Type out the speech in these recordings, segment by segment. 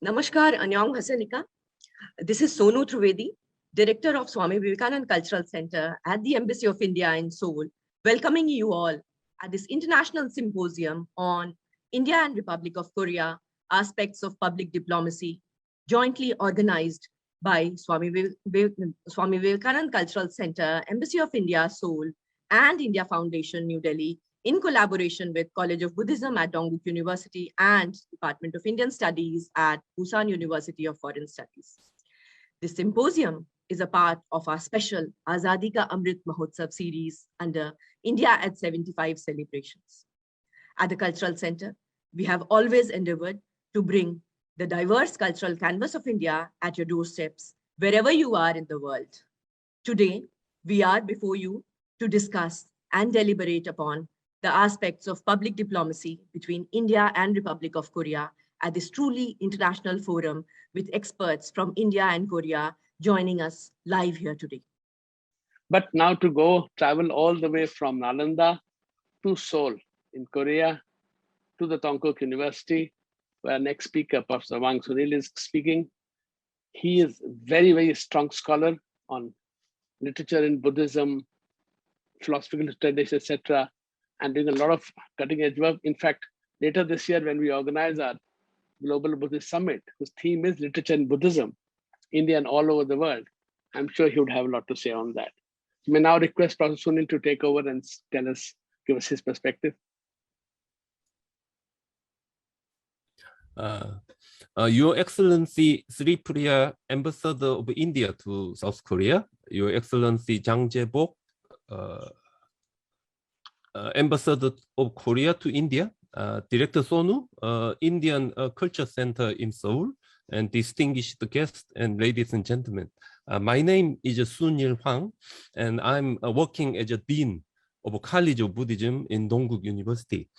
Namaskar, Anyong Hasanika. This is Sonu Trivedi, Director of Swami Vivekanand Cultural Center at the Embassy of India in Seoul, welcoming you all at this international symposium on India and Republic of Korea, aspects of public diplomacy, jointly organized by Swami Vivekanand Cultural Center, Embassy of India, Seoul, and India Foundation, New Delhi, in collaboration with College of Buddhism at Dongguk University and Department of Indian Studies at Busan University of Foreign Studies. This symposium is a part of our special Azadi Ka Amrit Mahotsav series under India at 75 celebrations. At the Cultural Center, we have always endeavored to bring the diverse cultural canvas of India at your doorsteps, wherever you are in the world. Today, we are before you to discuss and deliberate upon the aspects of public diplomacy between India and Republic of Korea at this truly international forum with experts from India and Korea joining us live here today. But now to travel all the way from Nalanda to Seoul in Korea to the Dongguk University, where next speaker, Professor Wang Sunil, is speaking. He is very, very strong scholar on literature in Buddhism, philosophical tradition, etc., and doing a lot of cutting edge work. In fact, later this year, when we organize our Global Buddhist Summit, whose theme is literature in Buddhism, India and all over the world, I'm sure he would have a lot to say on that. You may now request Professor Sunil to take over and give us his perspective. Your Excellency Sri Priya, Ambassador of India to South Korea, Your Excellency Jang Jae-bok, Ambassador of Korea to India, Director Sonu, Indian Culture Center in Seoul, and distinguished guests and ladies and gentlemen. My name is Sunil Hwang, and I'm working as a Dean of College of Buddhism in Dongguk University.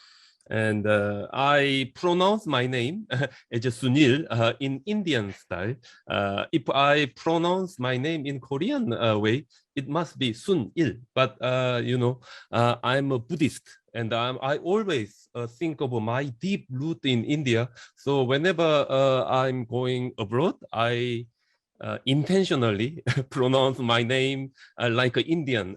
And I pronounce my name as Sunil in Indian style. If I pronounce my name in Korean way, it must be Sunil. But I'm a Buddhist, and I always think of my deep root in India. So whenever I'm going abroad, I intentionally pronounce my name like an Indian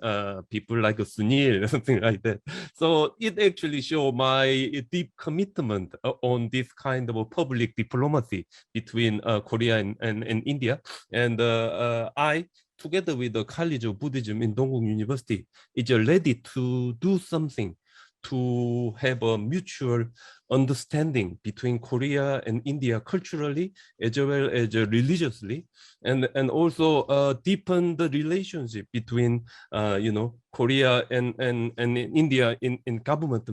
people, like a Sunil or something like that. So it actually shows my deep commitment on this kind of a public diplomacy between Korea and India. And I, together with the College of Buddhism in Dongguk University, is ready to do something to have a mutual understanding between Korea and India culturally as well as religiously, and also deepen the relationship between Korea and India in government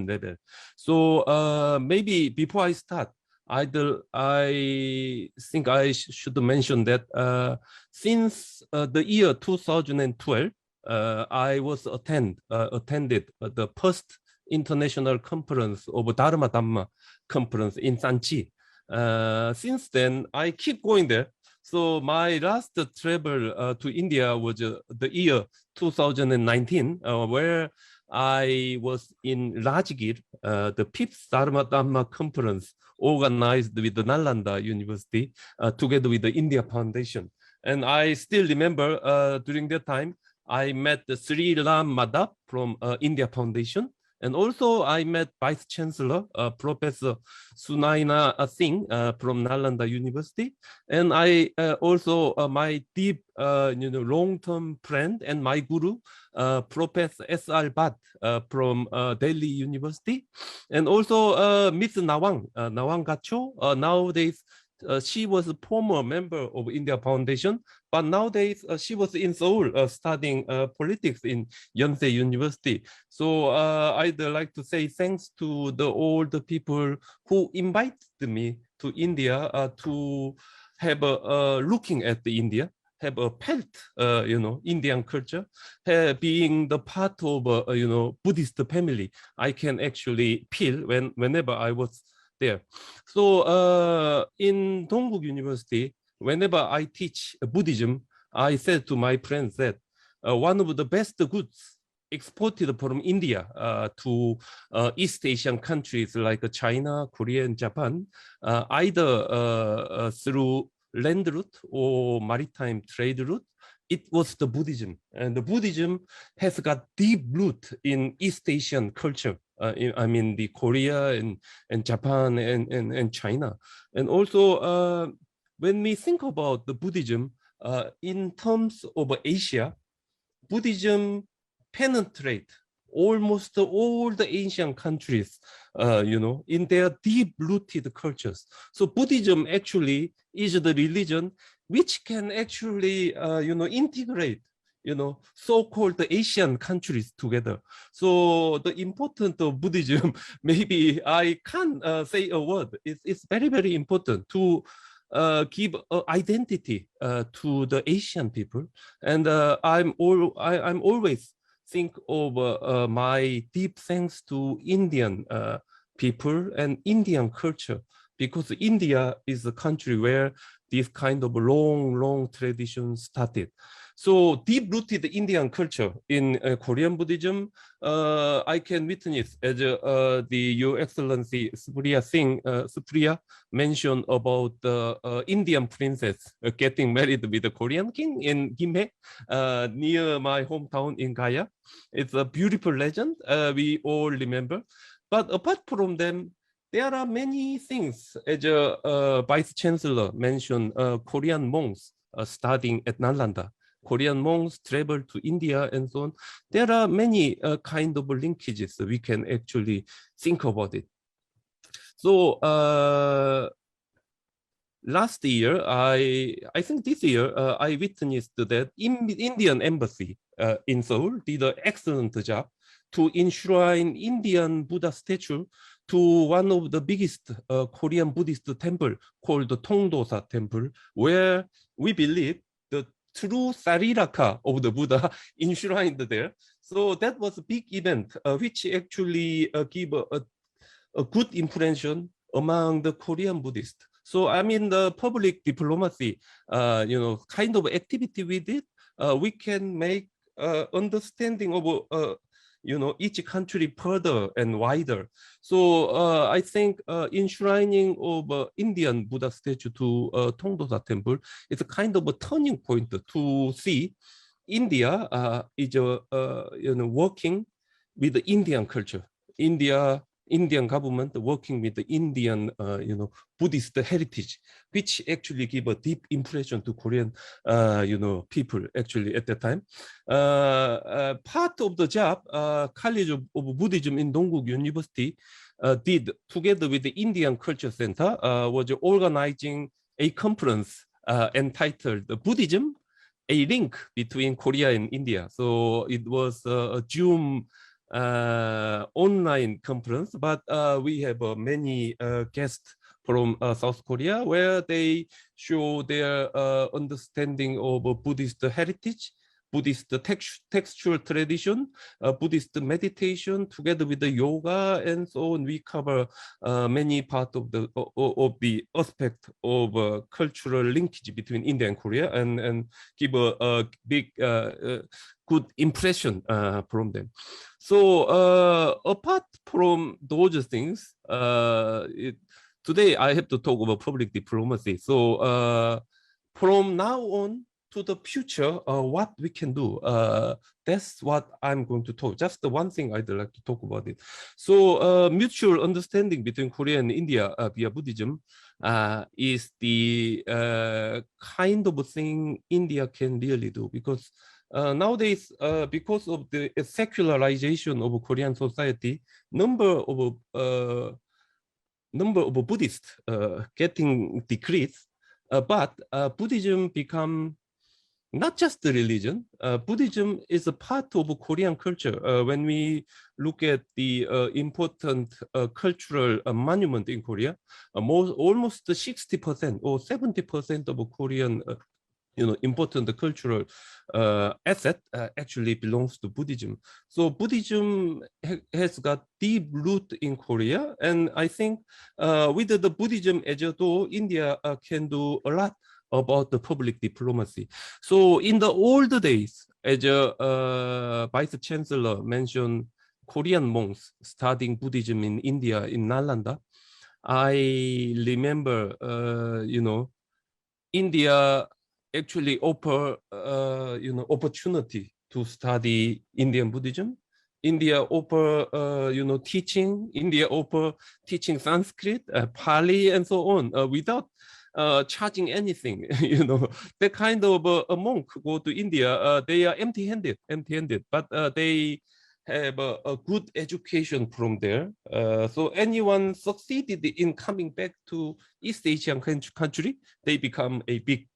level. So maybe before I start, I think I should mention that since the year 2012, I was attended the first international conference of Dharma Dhamma conference in Sanchi. Since then, I keep going there. So my last travel to India was the year 2019, where I was in Rajgir, the 5th Dharma Dhamma conference organized with the Nalanda University together with the India Foundation. And I still remember during that time, I met Sri Ram Madhav from India Foundation, and also I met Vice Chancellor Professor Sunaina Singh from Nalanda University, and I also my deep long-term friend and my guru Professor S.R. Bhatt from Delhi University, and also Miss Nawang Gacho. Nowadays, she was a former member of India Foundation, but nowadays she was in Seoul studying politics in Yonsei University. So I'd like to say thanks to all the people who invited me to India to have a looking at the India, have a felt, Indian culture, being the part of Buddhist family. I can actually feel whenever I was there. So in Dongguk University, whenever I teach Buddhism, I said to my friends that one of the best goods exported from India to East Asian countries like China, Korea, and Japan, either through land route or maritime trade route. It was the Buddhism, and the Buddhism has got deep root in East Asian culture. I mean, the Korea and Japan and China. And also, when we think about the Buddhism in terms of Asia, Buddhism penetrate almost all the Asian countries, in their deep-rooted cultures. So Buddhism actually is the religion which can actually, integrate, so-called Asian countries together. So the importance of Buddhism, maybe I can't say a word. It's very, very important to give identity to the Asian people. And I'm always think of my deep thanks to Indian people and Indian culture, because India is a country where this kind of long tradition started. So deep-rooted Indian culture in Korean Buddhism, I can witness as Your Excellency Supriya mentioned about the Indian princess getting married with the Korean king in Gimhae, near my hometown in Gaya. It's a beautiful legend we all remember. But apart from them, there are many things. As Vice Chancellor mentioned, Korean monks studying at Nalanda. Korean monks travel to India and so on. There are many kind of linkages we can actually think about it. So last year, I think this year, I witnessed that Indian embassy in Seoul did an excellent job to enshrine Indian Buddha statue to one of the biggest Korean Buddhist temple called the Tongdosa Temple, where we believe the true Sariraka of the Buddha enshrined there. So that was a big event, which actually gave a good impression among the Korean Buddhists. So I mean, the public diplomacy, kind of activity we did, we can make understanding of each country further and wider. So I think enshrining of Indian Buddha statue to Tongdosa Temple is a kind of a turning point to see India is working with the Indian culture. Indian government working with the Indian, Buddhist heritage, which actually give a deep impression to Korean, people actually at that time. Part of the job, College of Buddhism in Dongguk University did together with the Indian Culture Center was organizing a conference entitled Buddhism, a link between Korea and India. So it was a Zoom online conference, but we have many guests from South Korea where they show their understanding of Buddhist heritage, Buddhist textual tradition, Buddhist meditation, together with the yoga and so on. We cover many parts of the aspect of cultural linkage between India and Korea, and give a big good impression from them. So apart from those things, today I have to talk about public diplomacy. So from now on to the future, what we can do, that's what I'm going to talk. Just the one thing I'd like to talk about it. So mutual understanding between Korea and India via Buddhism is the kind of thing India can really do, because nowadays, because of the secularization of Korean society, number of Buddhists getting decreased, but Buddhism become not just the religion. Buddhism is a part of Korean culture. When we look at the important cultural monument in Korea, almost 60% or 70% of Korean important cultural asset actually belongs to Buddhism. So Buddhism has got deep root in Korea, and I think with the Buddhism as a door, India can do a lot about the public diplomacy. So in the old days, as a vice chancellor mentioned, Korean monks studying Buddhism in India in Nalanda. I remember, India actually offer, opportunity to study Indian Buddhism. India offer, teaching. India offer teaching Sanskrit, Pali, and so on without charging anything. That kind of a monk go to India. They are empty-handed, but they have a good education from there. So anyone succeeded in coming back to East Asian country, they become a big,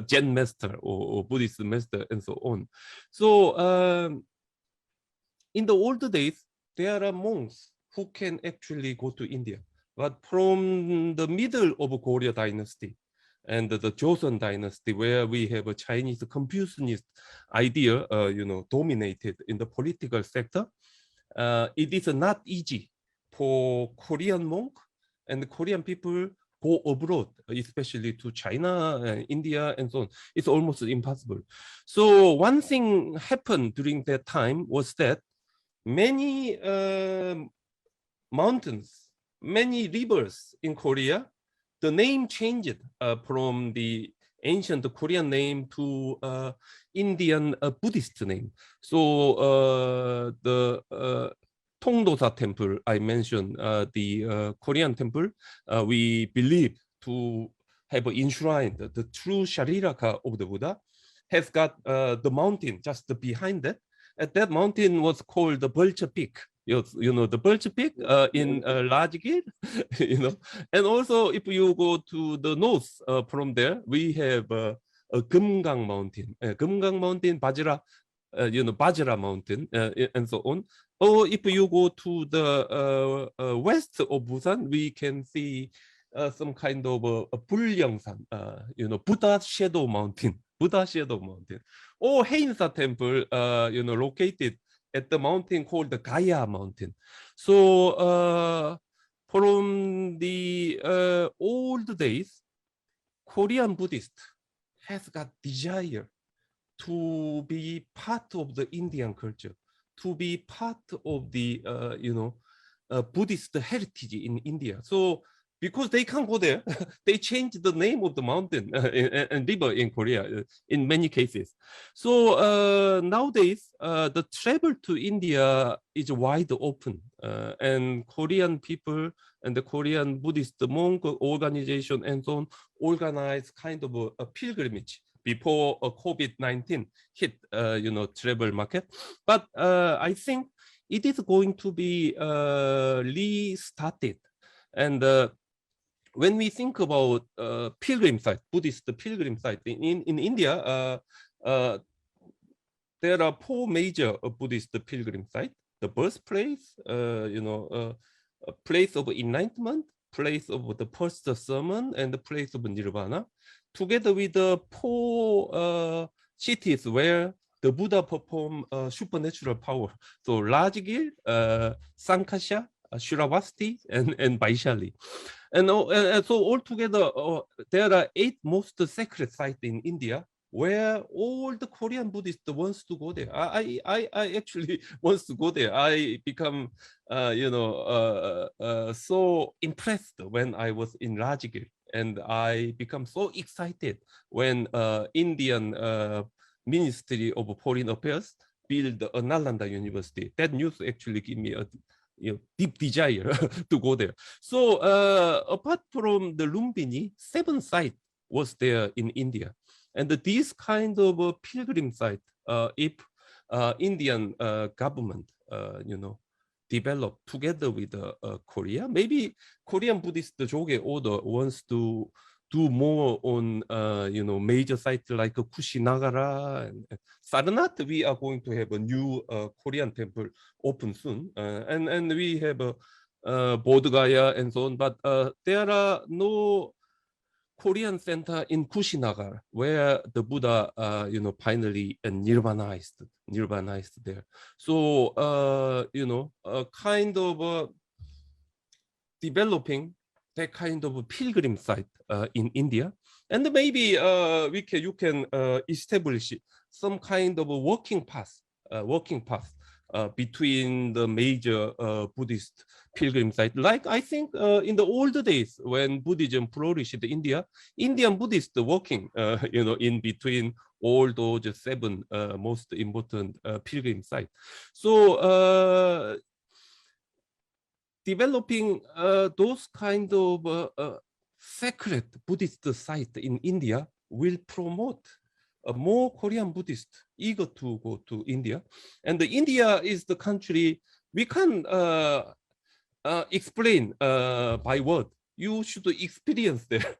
Zen master or Buddhist master and so on. So in the old days, there are monks who can actually go to India. But from the middle of Goryeo dynasty and the Joseon dynasty, where we have a Chinese Confucianist idea, dominated in the political sector, it is not easy for Korean monk and Korean people go abroad, especially to China, India, and so on. It's almost impossible. So one thing happened during that time was that many mountains, many rivers in Korea, the name changed from the ancient Korean name to Indian Buddhist name. So the Tongdosa temple, I mentioned, the Korean temple, we believe to have enshrined the true Shariraka of the Buddha, has got the mountain just behind it. And that mountain was called the Vulture Peak. The Vulture Peak in Rajgir, And also, if you go to the north from there, we have a Geumgang Mountain, Geumgang Mountain, Bajra, Bajra Mountain, and so on. Or if you go to the west of Busan, we can see some kind of a Buryangsan, Buddha Shadow Mountain, Buddha Shadow Mountain. Or Haeinsa Temple, located at the mountain called the Gaya Mountain. So from the old days, Korean Buddhist has got desire to be part of the Indian culture, to be part of the Buddhist heritage in India. So because they can't go there, they changed the name of the mountain and river in Korea in many cases. So nowadays, the travel to India is wide open, and Korean people and the Korean Buddhist monk organization and so on organize kind of a pilgrimage before COVID-19 hit, travel market. But I think it is going to be restarted. And when we think about pilgrim site, Buddhist pilgrim site in India, there are 4 major Buddhist pilgrim sites: the birthplace, a place of enlightenment, place of the first sermon, and the place of nirvana, together with the 4 cities where the Buddha performed supernatural power. So Rajgir, Sankasha, Shravasti, and Vaishali. And so altogether, there are 8 most sacred sites in India where all the Korean Buddhists wants to go there. I actually wants to go there. I become, so impressed when I was in Rajgir, and I become so excited when Indian Ministry of Foreign Affairs built a Nalanda University. That news actually gave me a deep desire to go there. So apart from the Lumbini, 7 sites was there in India. And these kind of pilgrim site, if Indian government, develop together with Korea, maybe Korean Buddhist Joge Order wants to do more on, major sites like Kushinagara and Sarnath. We are going to have a new Korean temple open soon, and we have Bodh Gaya and so on. But there are no Korean center in Kushinagar where the Buddha, finally nirvanized there. So, kind of developing that kind of pilgrim site in India, and maybe you can establish some kind of a working path between the major Buddhist pilgrim sites. Like I think in the old days when Buddhism flourished in India, Indian Buddhists walking, in between all those 7 most important pilgrim sites. So developing those kind of sacred Buddhist sites in India will promote more Korean Buddhists eager to go to India. And India is the country we can explain by word. You should experience there.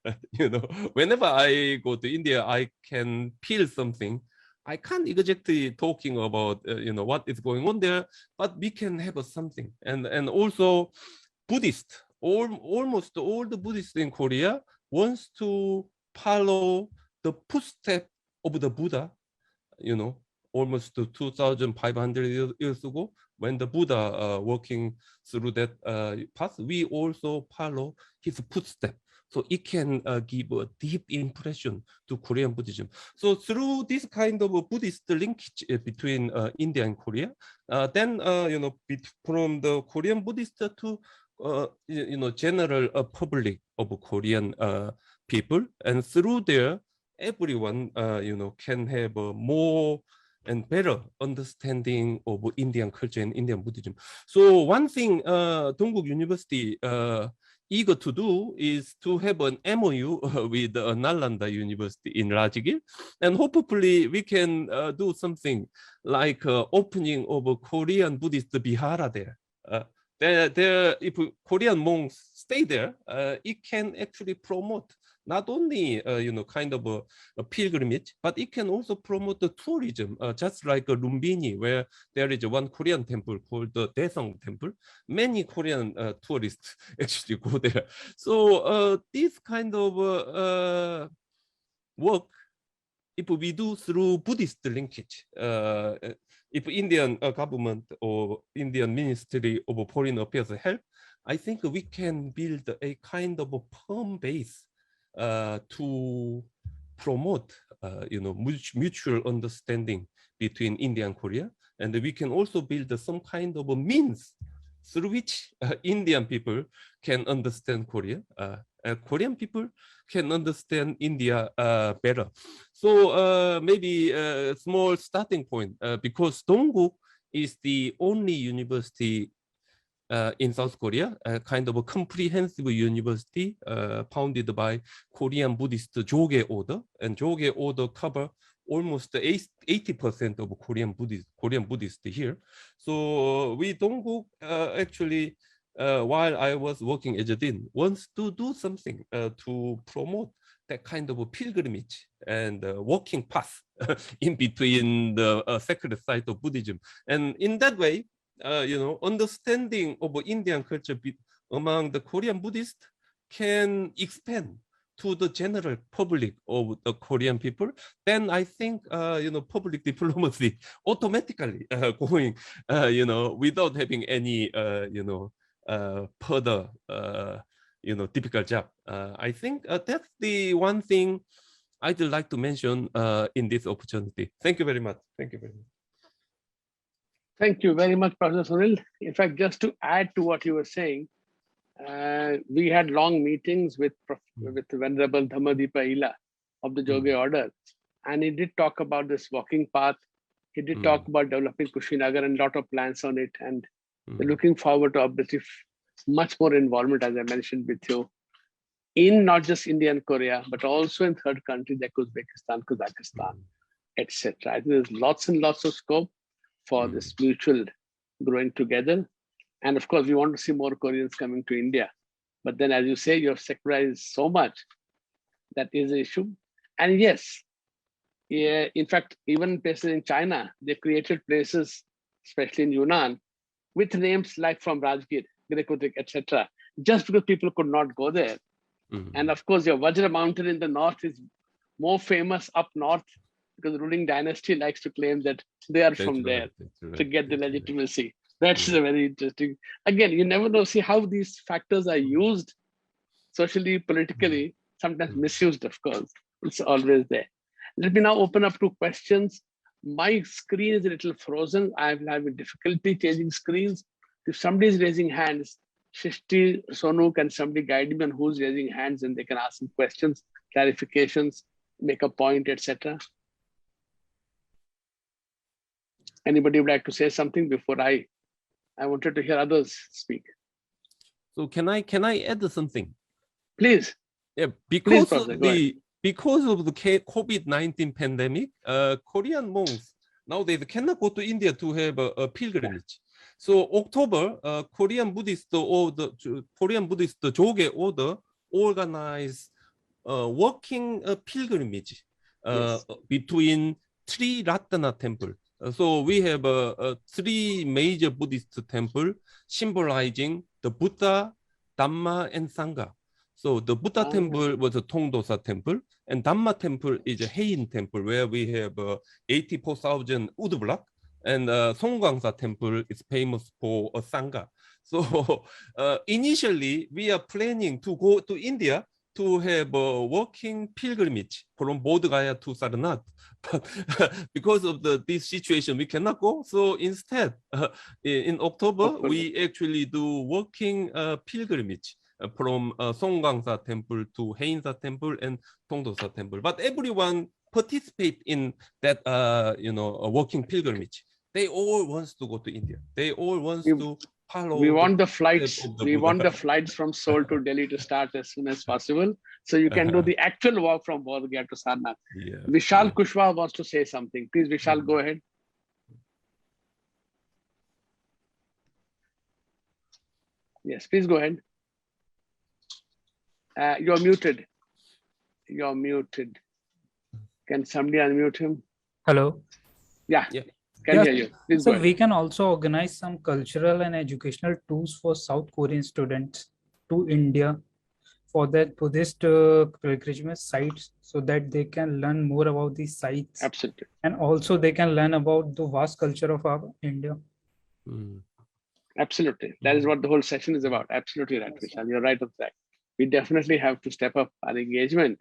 Whenever I go to India, I can feel something. I can't exactly talking about what is going on there, but we can have something. And also Buddhist, almost all the Buddhists in Korea wants to follow the footsteps of the Buddha, almost 2,500 years ago, when the Buddha walking through that path, we also follow his footsteps. So it can give a deep impression to Korean Buddhism. So through this kind of a Buddhist linkage between India and Korea, then from the Korean Buddhist to general public of Korean people, and through there, everyone can have a more and better understanding of Indian culture and Indian Buddhism. So one thing Dongguk University eager to do is to have an MOU with Nalanda University in Rajgir, and hopefully we can do something like opening of a Korean Buddhist Vihara there. There, if Korean monks stay there, it can actually promote not only kind of a pilgrimage, but it can also promote the tourism, just like Lumbini, where there is one Korean temple called the Daesung Temple. Many Korean tourists actually go there. So this kind of work, if we do through Buddhist linkage, if Indian government or Indian Ministry of Foreign Affairs help, I think we can build a kind of a firm base to promote, mutual understanding between India and Korea, and we can also build some kind of a means through which Indian people can understand Korea. Korean people can understand India better. So maybe a small starting point, because Dongguk is the only university in South Korea, kind of a comprehensive university founded by Korean Buddhist Joge order, and Joge order cover almost 80% of Korean Buddhists here. So we Dongguk actually, while I was working as a dean, wants to do something to promote that kind of a pilgrimage and walking path in between the sacred site of Buddhism. And in that way, understanding of Indian culture among the Korean Buddhists can expand to the general public of the Korean people. Then I think, public diplomacy automatically going, without having any, further, difficult job. I think that's the one thing I'd like to mention in this opportunity. Thank you very much. Thank you very much. Thank you very much, Professor Sunil. In fact, just to add to what you were saying, we had long meetings with Venerable Dhammadipa Ila of the Joge order, and he did talk about this walking path. He did talk about developing Kushinagar and a lot of plans on it, and we're looking forward to obviously much more involvement, as I mentioned with you, in not just India and Korea, but also in third countries like Uzbekistan, Kazakhstan, etc. I think there's lots and lots of scope for this mutual growing together. And of course, we want to see more Koreans coming to India. But then, as you say, you have secularized so much. That is an issue. And yes, in fact, even places in China, they created places, especially in Yunnan, with names like from Rajgir, Grecotic, etc., just because people could not go there. And of course, your Vajra mountain in the north is more famous up north because the ruling dynasty likes to claim that they are from there to get the legitimacy. That's a very interesting. Again, you never know. See how these factors are used socially, politically, sometimes misused, of course. It's always there. Let me now open up to questions. My screen is a little frozen. I'm having difficulty changing screens. If somebody is raising hands, Shishti, Sonu, can somebody guide me on who's raising hands and they can ask some questions, clarifications, make a point, etc. Anybody would like to say something before I wanted to hear others speak. So can I add something? Please. Yeah, Please, because Professor, of the COVID-19 pandemic, Korean monks nowadays cannot go to India to have a pilgrimage. So October, Korean Buddhist Joge order organized walking pilgrimage Yes. between three Ratana temple. So we have three major Buddhist temple symbolizing the Buddha, Dhamma, and Sangha. So the Buddha temple was a Tongdosa temple, and Dhamma temple is a Heian temple where we have 84,000 wood block, and Songgwangsa temple is famous for a Sangha. So initially we are planning to go to India to have a walking pilgrimage from Bodh Gaya to Sarnath. But because of this situation, we cannot go. So instead, in October, we actually do walking pilgrimage from Songgwangsa temple to Haeinsa temple and Tongdosa temple. But everyone participate in that, walking pilgrimage. They all wants to go to India. They all wants to follow. We want the flights. We want the flights from Seoul to Delhi to start as soon as possible, so you can do the actual walk from Bodh Gaya to Sarnath. Yeah. Vishal Kushwaha wants to say something. Please, Vishal, go ahead. Yes, please go ahead. You're muted. You're muted. Can somebody unmute him? Hello. Yeah. Can Yes. hear you. Please So go ahead. we can also organize some cultural and educational tours for South Korean students to India for that Buddhist pilgrimage sites, so that they can learn more about these sites. Absolutely. And also they can learn about the vast culture of our India. Absolutely. That is what the whole session is about. Absolutely right, Vishal. You're right on that. We definitely have to step up our engagement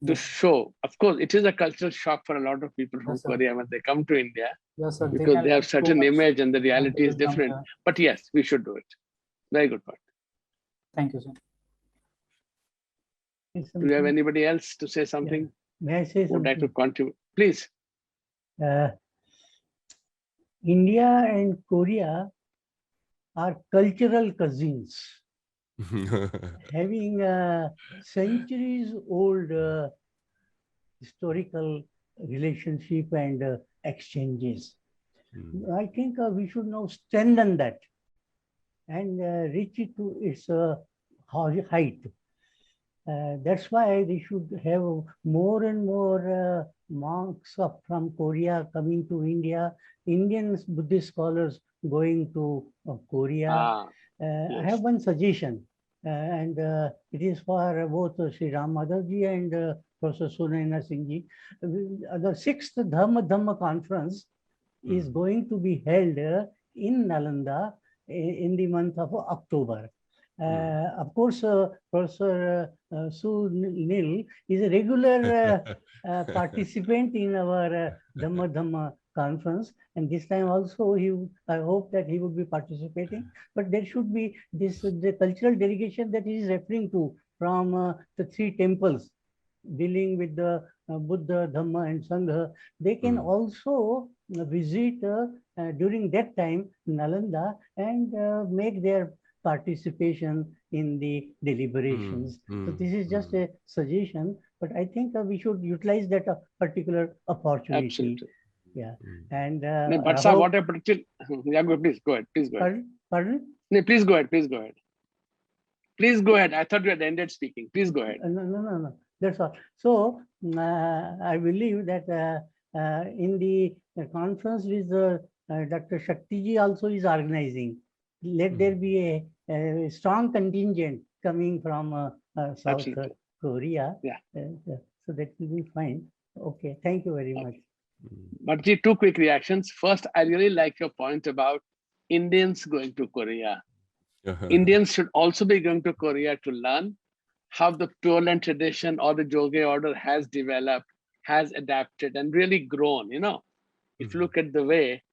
to show. Of course, it is a cultural shock for a lot of people from Korea when they come to India, because they have certain image and the reality is different. But yes, we should do it. Very good point. Thank you, sir. Do you have anybody else to say something? May I say Would like to something? contribute? Please. India and Korea are cultural cousins, having centuries old historical relationship and exchanges. I think we should now strengthen that and reach it to its height. That's why they should have more and more monks from Korea coming to India, Indian Buddhist scholars going to Korea. I have one suggestion, and it is for both Sri Ram Madhavji and Professor Sunaina Singhji. The 6th Dhamma Conference is going to be held in Nalanda in the month of October. Of course, Professor Sunil is a regular participant in our Dhamma conference, and this time also I hope that he would be participating. But there should be the cultural delegation that he is referring to from the 3 temples dealing with the Buddha, Dhamma, and Sangha. They can also visit during that time Nalanda and make their participation in the deliberations. So this is just a suggestion, but I think we should utilize that particular opportunity. Absolutely. Yeah. And but sir, what a particular, yeah, please go ahead. Please go ahead. Pardon? No, please go ahead. Please go ahead. Please go ahead. I thought you had ended speaking. Please go ahead. No. That's all. So I believe that in the conference with Dr. Shaktiji also is organizing. Let there be a strong contingent coming from South Korea. Yeah. So that will be fine. Okay. Thank you very much. But 2 quick reactions. First, I really like your point about Indians going to Korea. Indians should also be going to Korea to learn how the Pure Land tradition or the Joge order has developed, has adapted, and really grown. if you look at the way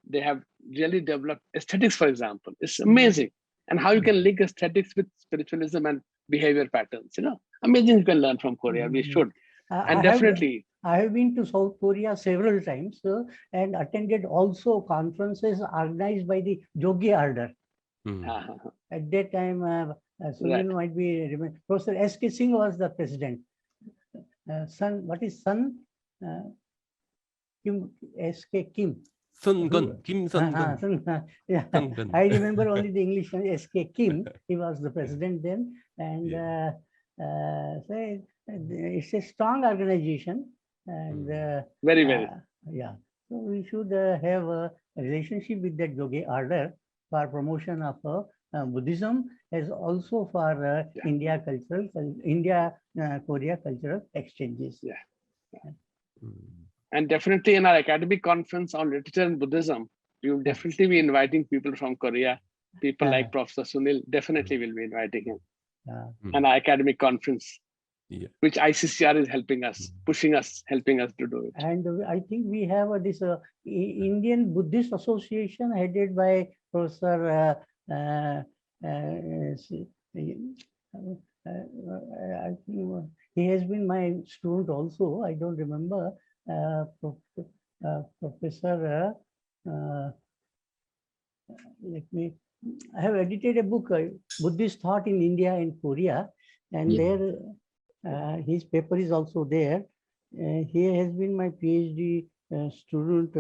they have really developed aesthetics, for example, it's amazing. And how you can link aesthetics with spiritualism and behavior patterns, amazing. You can learn from Korea. We should. And definitely. I have been to South Korea several times and attended also conferences organized by the Yogi Order. At that time, Sunil might be remember. Professor S.K. Singh was the president. Kim S.K. Kim. Sun Gun, Kim Sun Gun. Yeah, I remember only the English name, S.K. Kim. He was the president then, and so it's a strong organization, and very. Yeah. So we should have a relationship with that Yogi Order for promotion of Buddhism, as also for India-Korea cultural exchanges. And definitely in our academic conference on literature and Buddhism, we will definitely be inviting people from Korea. People like Professor Sunil, definitely will be inviting him. And our academic conference, which ICCR is helping us, pushing us, helping us to do it. And I think we have this Indian Buddhist Association headed by Professor I think he has been my student also. I don't remember. Professor, I have edited a book, Buddhist Thought in India and Korea, and there his paper is also there. He has been my PhD student.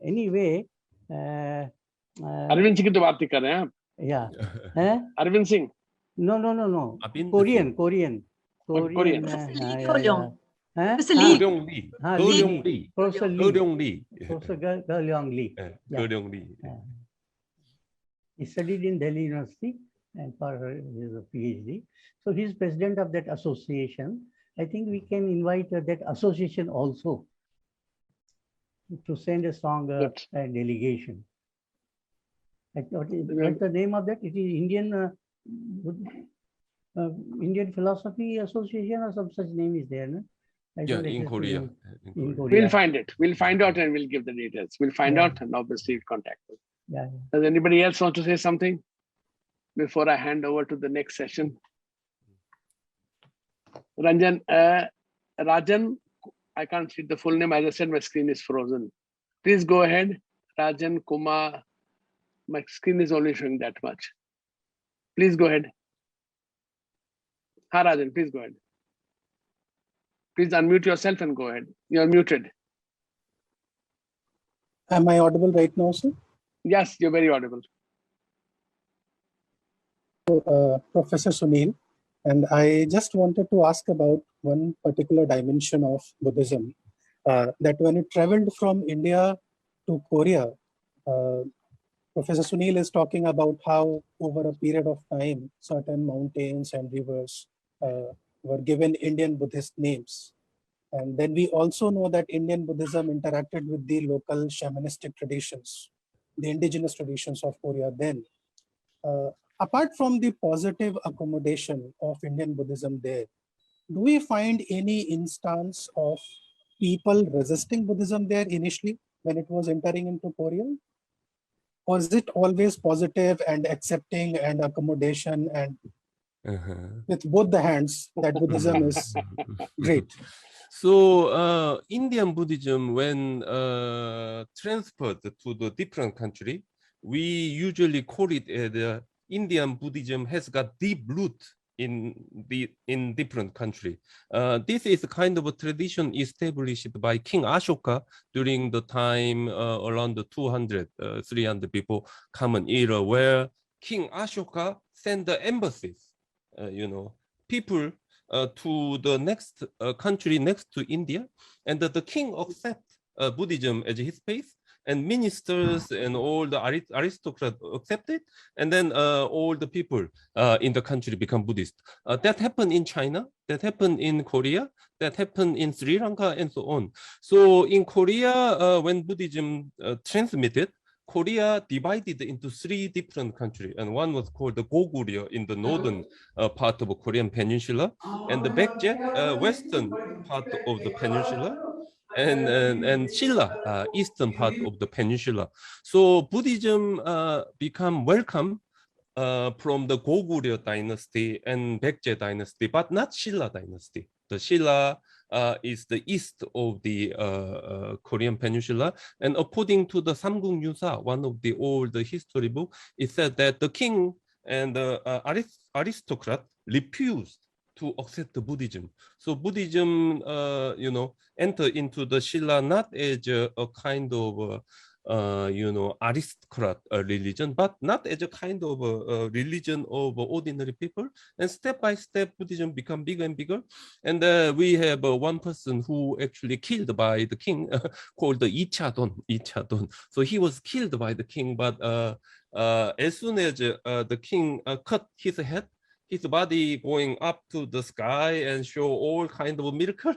Anyway, Arvind Singh की तो बात नहीं कर रहे हैं आप? Yeah. Arvind Singh. No. Korean. Professor Lee. Professor Lee. He studied in Delhi University and for his PhD. So he is president of that association. I think we can invite that association also to send a strong delegation. What's the name of that? It is Indian Philosophy Association or some such name is there, no? In Korea. We'll find it. We'll find out and we'll give the details. We'll find out and obviously contact them. Does anybody else want to say something before I hand over to the next session? Rajan, I can't see the full name. As I said, my screen is frozen. Please go ahead. Rajan Kumar. My screen is only showing that much. Please go ahead. Ha, Rajan, please go ahead. Please unmute yourself and go ahead. You're muted. Am I audible right now, sir? Yes, you're very audible. So, Professor Sunil, and I just wanted to ask about one particular dimension of Buddhism, that when it traveled from India to Korea, Professor Sunil is talking about how over a period of time, certain mountains and rivers were given Indian Buddhist names. And then we also know that Indian Buddhism interacted with the local shamanistic traditions, the indigenous traditions of Korea then. Apart from the positive accommodation of Indian Buddhism there, do we find any instance of people resisting Buddhism there initially when it was entering into Korea? Or is it always positive and accepting and accommodation and with both the hands that Buddhism is great? So Indian Buddhism, when transferred to the different country, we usually call it Indian Buddhism has got deep root in different country. This is kind of a tradition established by King Ashoka during the time around the 200, 300 before Common Era, where King Ashoka sent the embassies, people to the next country next to India, and the king accept Buddhism as his faith, and ministers and all the aristocrats accept it, and then all the people in the country become Buddhist. That happened in China, that happened in Korea, that happened in Sri Lanka, and so on. So in Korea, when Buddhism transmitted, Korea divided into 3 different countries, and one was called the Goguryeo in the northern part of the Korean peninsula, and the Baekje, western part of the peninsula, and Shilla, eastern part of the peninsula. So Buddhism become welcome from the Goguryeo dynasty and Baekje dynasty, but not Shilla dynasty. The Shilla is the east of the Korean peninsula. And according to the Samgung Yusa, one of the old history book, it said that the king and the aristocrat refused to accept the Buddhism. So Buddhism, enter into the Shilla not as a kind of aristocrat religion, but not as a kind of a religion of ordinary people. And step by step, Buddhism become bigger and bigger. And we have one person who actually killed by the king called the Ichadon. So he was killed by the king, but as soon as the king cut his head, his body going up to the sky and show all kind of miracle.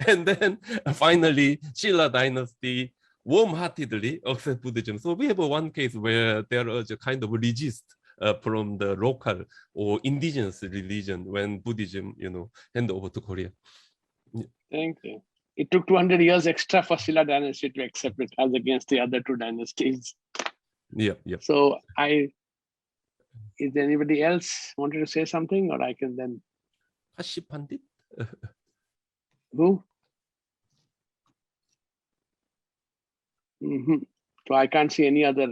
And then finally, Shilla dynasty warm-heartedly accept Buddhism. So we have one case where there is a kind of resist from the local or indigenous religion when Buddhism, hand over to Korea. Thank you. It took 200 years extra for Shilla dynasty to accept it as against the other two dynasties. Yeah. So is there anybody else wanted to say something, or I can then? Kashi Pandit? Who? So I can't see any other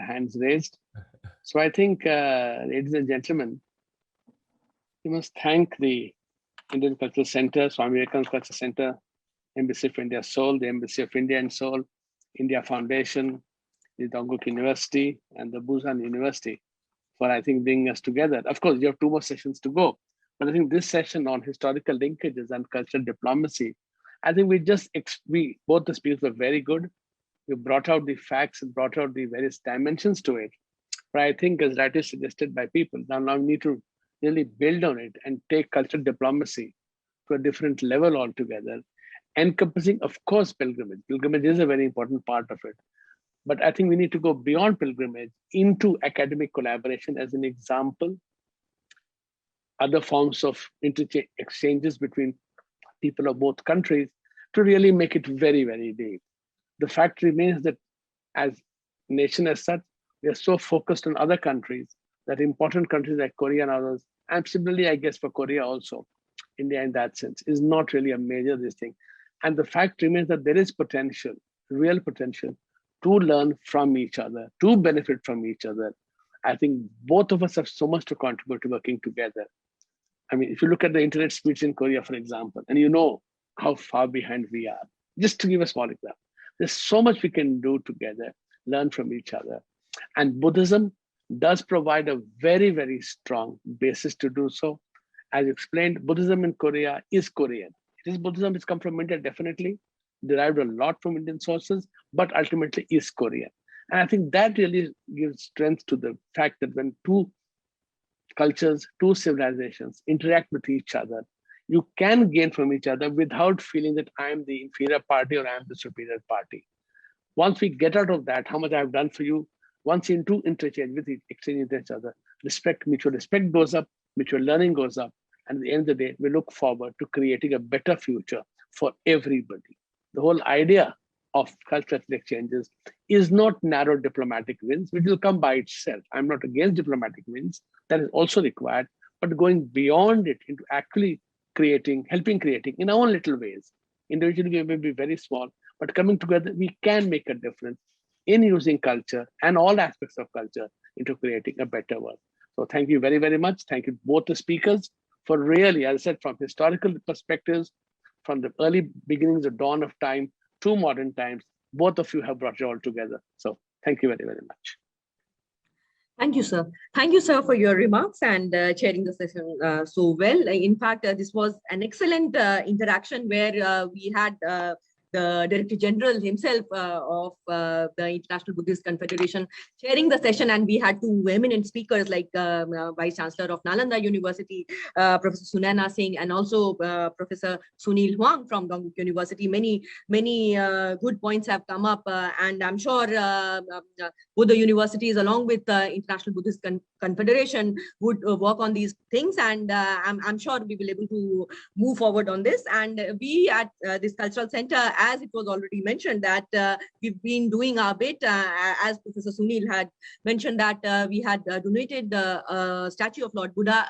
hands raised. So I think, ladies and gentlemen, we must thank the Indian Cultural Center, Swami Vivekananda Cultural Center, Embassy of India Seoul, the Embassy of India in Seoul, India Foundation, the Dongguk University, and the Busan University for, I think, bringing us together. Of course, you have 2 more sessions to go, but I think this session on historical linkages and cultural diplomacy, I think both the speakers were very good. You brought out the facts and brought out the various dimensions to it. But I think, as rightly suggested by people, now we need to really build on it and take cultural diplomacy to a different level altogether, encompassing, of course, pilgrimage. Pilgrimage is a very important part of it. But I think we need to go beyond pilgrimage into academic collaboration as an example, other forms of exchanges between people of both countries to really make it very, very deep. The fact remains that as a nation as such, we are so focused on other countries, that important countries like Korea and others, and similarly, I guess for Korea also, India in that sense, is not really a major this thing. And the fact remains that there is potential, real potential, to learn from each other, to benefit from each other. I think both of us have so much to contribute to working together. I mean, if you look at the internet speeds in Korea, for example, and you know how far behind we are, just to give a small example, there's so much we can do together, learn from each other. And Buddhism does provide a very, very strong basis to do so. As explained, Buddhism in Korea is Korean. It is Buddhism, it's come from India, definitely, derived a lot from Indian sources, but ultimately is Korean. And I think that really gives strength to the fact that when 2 cultures, 2 civilizations interact with each other, you can gain from each other without feeling that I am the inferior party or I am the superior party. Once we get out of that, how much I have done for you, once you do interchange with exchange with each other, mutual respect goes up, mutual learning goes up, and at the end of the day, we look forward to creating a better future for everybody. The whole idea of cultural exchanges is not narrow diplomatic wins, which will come by itself. I'm not against diplomatic wins, that is also required, but going beyond it into actually helping creating in our own little ways. Individually, we may be very small, but coming together, we can make a difference in using culture and all aspects of culture into creating a better world. So thank you very, very much. Thank you both the speakers for really, as I said, from historical perspectives, from the early beginnings of dawn of time to modern times, both of you have brought it all together. So thank you very, very much. Thank you, sir. Thank you, sir, for your remarks and chairing the session so well. In fact, this was an excellent interaction where we had the Director General himself of the International Buddhist Confederation chairing the session, and we had 2 eminent speakers like Vice Chancellor of Nalanda University, Professor Sunaina Singh, and also Professor Sunil Huang from Dongguk University. Many good points have come up, and I'm sure both the universities, along with the International Buddhist Confederation, would work on these things, and I'm sure we will be able to move forward on this. And we at this cultural center, as it was already mentioned, that we've been doing our bit, as Professor Sunil had mentioned, that we had donated the statue of Lord Buddha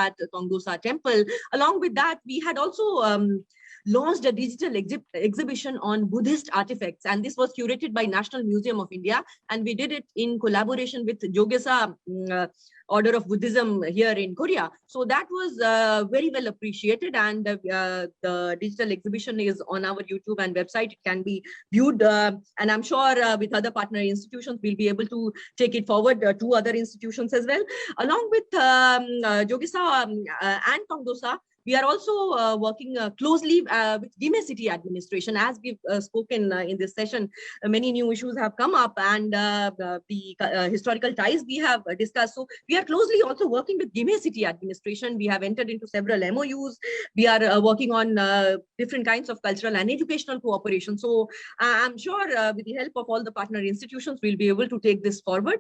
at Tongdosa Temple. Along with that, we had also launched a digital exhibition on Buddhist artifacts, and this was curated by National Museum of India, and we did it in collaboration with Jogesa Order of Buddhism here in Korea. So that was very well appreciated, and the digital exhibition is on our YouTube and website. It can be viewed, and I'm sure with other partner institutions, we'll be able to take it forward to other institutions as well. Along with Jogesa and Tongdosa, we are also working closely with Gime City administration. As we've spoken in this session, many new issues have come up, and the historical ties we have discussed. So we are closely also working with Gime City administration. We have entered into several MOUs. We are working on different kinds of cultural and educational cooperation. So I'm sure with the help of all the partner institutions, we'll be able to take this forward.